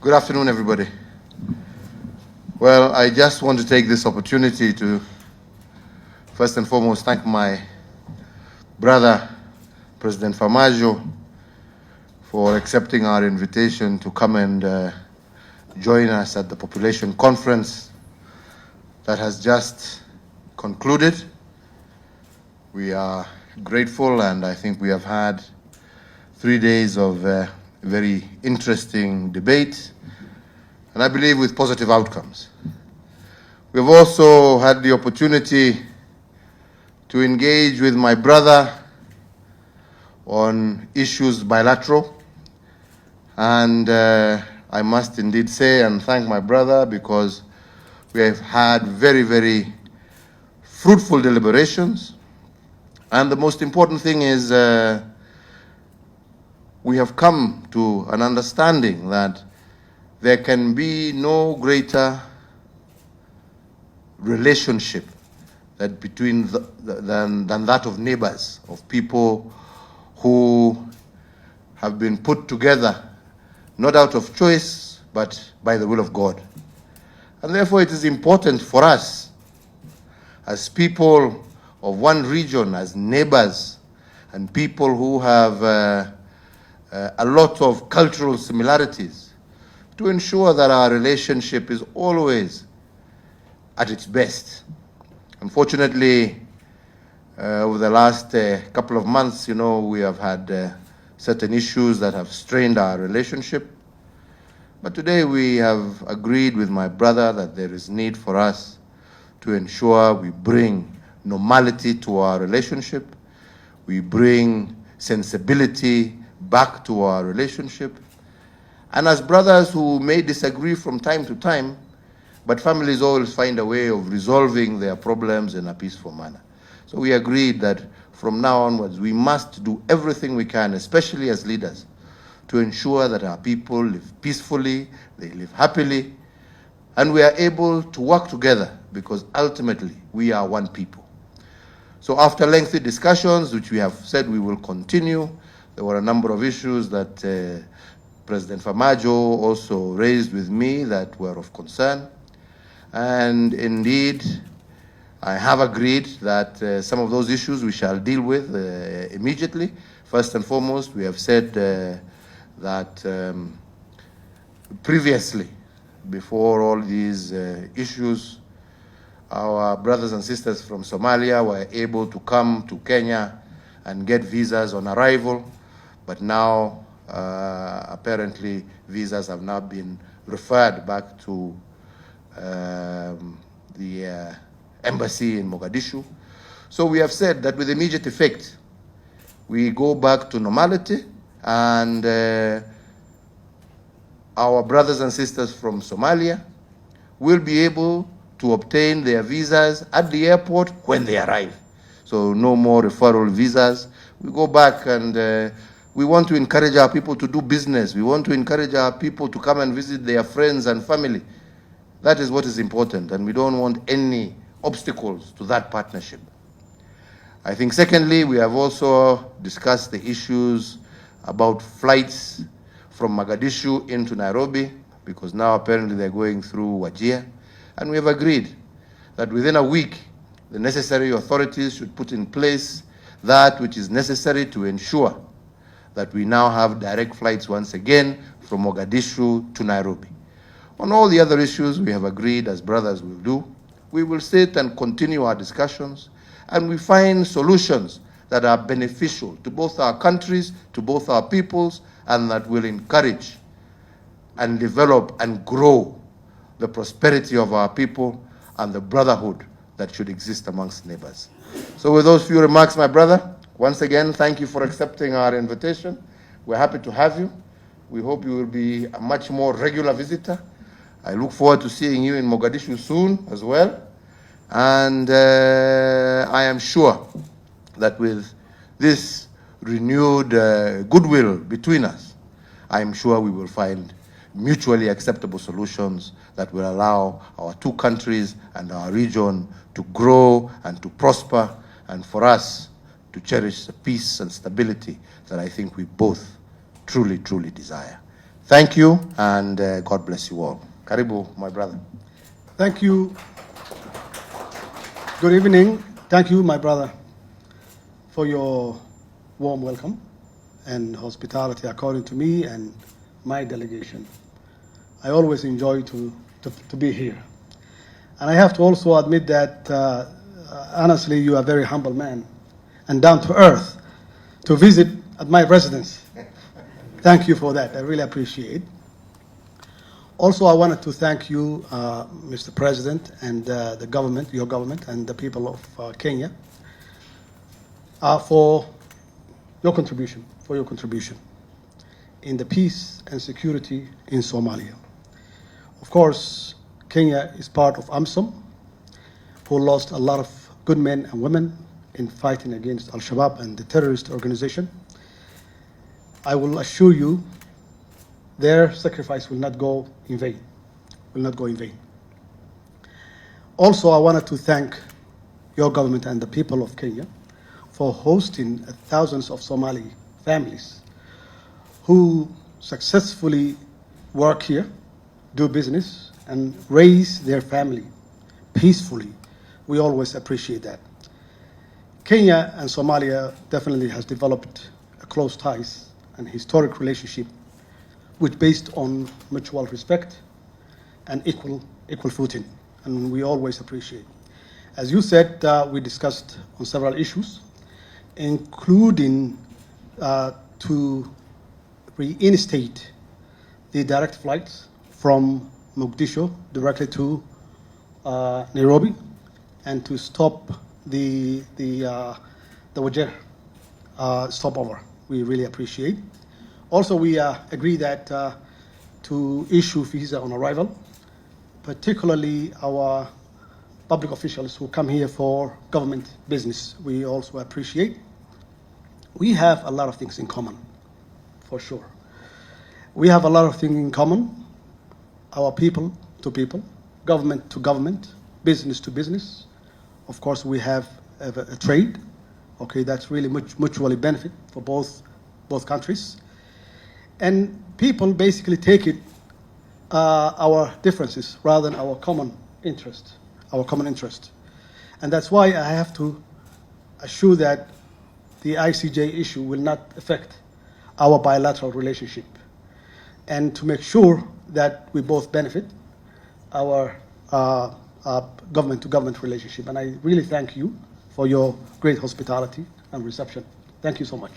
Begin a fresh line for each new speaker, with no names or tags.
Good afternoon, everybody. Well, I just want to take this opportunity to first and foremost thank my brother, President Farmaajo, for accepting our invitation to come and join us at the population conference that has just concluded. We are grateful, and I think we have had 3 days of very interesting debate, and I believe with positive outcomes. We've also had the opportunity to engage with my brother on issues bilateral, and I must indeed say and thank my brother because we have had very, very fruitful deliberations, and the most important thing is we have come to an understanding that there can be no greater relationship that than that of neighbors, of people who have been put together not out of choice but by the will of God. And therefore it is important for us as people of one region, as neighbors, and people who have a lot of cultural similarities, to ensure that our relationship is always at its best. Unfortunately, over the last couple of months, we have had certain issues that have strained our relationship. But today we have agreed with my brother that there is need for us to ensure we bring normality to our relationship, we bring sensibility back to our relationship. And as brothers who may disagree from time to time, but families always find a way of resolving their problems in a peaceful manner. So we agreed that from now onwards, we must do everything we can, especially as leaders, to ensure that our people live peacefully, they live happily, and we are able to work together because ultimately we are one people. So after lengthy discussions, which we have said we will continue, there were a number of issues that President Farmaajo also raised with me that were of concern. And indeed, I have agreed that some of those issues we shall deal with immediately. First and foremost, we have said that previously, before all these issues, our brothers and sisters from Somalia were able to come to Kenya and get visas on arrival, but now apparently visas have now been referred back to the embassy in Mogadishu. So we have said that with immediate effect, we go back to normality, and our brothers and sisters from Somalia will be able to obtain their visas at the airport when they arrive. So no more referral visas. We go back, and we want to encourage our people to do business. We want to encourage our people to come and visit their friends and family. That is what is important, and we don't want any obstacles to that partnership. I think secondly, we have also discussed the issues about flights from Mogadishu into Nairobi, because now apparently they're going through Wajir. And we have agreed that within a week, the necessary authorities should put in place that which is necessary to ensure that we now have direct flights once again from Mogadishu to Nairobi. On all the other issues, we have agreed, as brothers will do, we will sit and continue our discussions, and we find solutions that are beneficial to both our countries, to both our peoples, and that will encourage and develop and grow the prosperity of our people and the brotherhood that should exist amongst neighbors. So with those few remarks, my brother, once again, thank you for accepting our invitation. We're happy to have you. We hope you will be a much more regular visitor. I look forward to seeing you in Mogadishu soon as well. And I am sure that with this renewed goodwill between us, I am sure we will find mutually acceptable solutions that will allow our two countries and our region to grow and to prosper, and for us to cherish the peace and stability that I think we both truly, truly desire. Thank you, and God bless you all. Karibu, my brother.
Thank you. Good evening. Thank you, my brother, for your warm welcome and hospitality according to me and my delegation. I always enjoy to be here. And I have to also admit that, honestly, you are a very humble man and down to earth to visit at my residence. Thank you for that. I really appreciate it. Also, I wanted to thank you, Mr. President, and the government, your government, and the people of Kenya for your contribution, in the peace and security in Somalia. Of course, Kenya is part of AMSOM, who lost a lot of good men and women in fighting against Al-Shabaab and the terrorist organization. I will assure you their sacrifice will not go in vain, Also, I wanted to thank your government and the people of Kenya for hosting thousands of Somali families who successfully work here, do business, and raise their family peacefully. We always appreciate that. Kenya and Somalia definitely has developed a close ties and historic relationship which based on mutual respect and equal footing, and we always appreciate. As you said, we discussed on several issues, including to reinstate the direct flights from Mogadishu directly to Nairobi, and to stop the Wajir stopover. We really appreciate. Also, we agree that to issue visa on arrival, particularly our public officials who come here for government business, we also appreciate. We have a lot of things in common, for sure. We have a lot of things in common, our people to people, government to government, business to business. Of course, we have a trade, okay, that's really mutually benefit for both countries. And people basically take it our differences rather than our common interest. And that's why I have to assure that the ICJ issue will not affect our bilateral relationship, and to make sure that we both benefit our government-to-government relationship. And I really thank you for your great hospitality and reception. Thank you so much.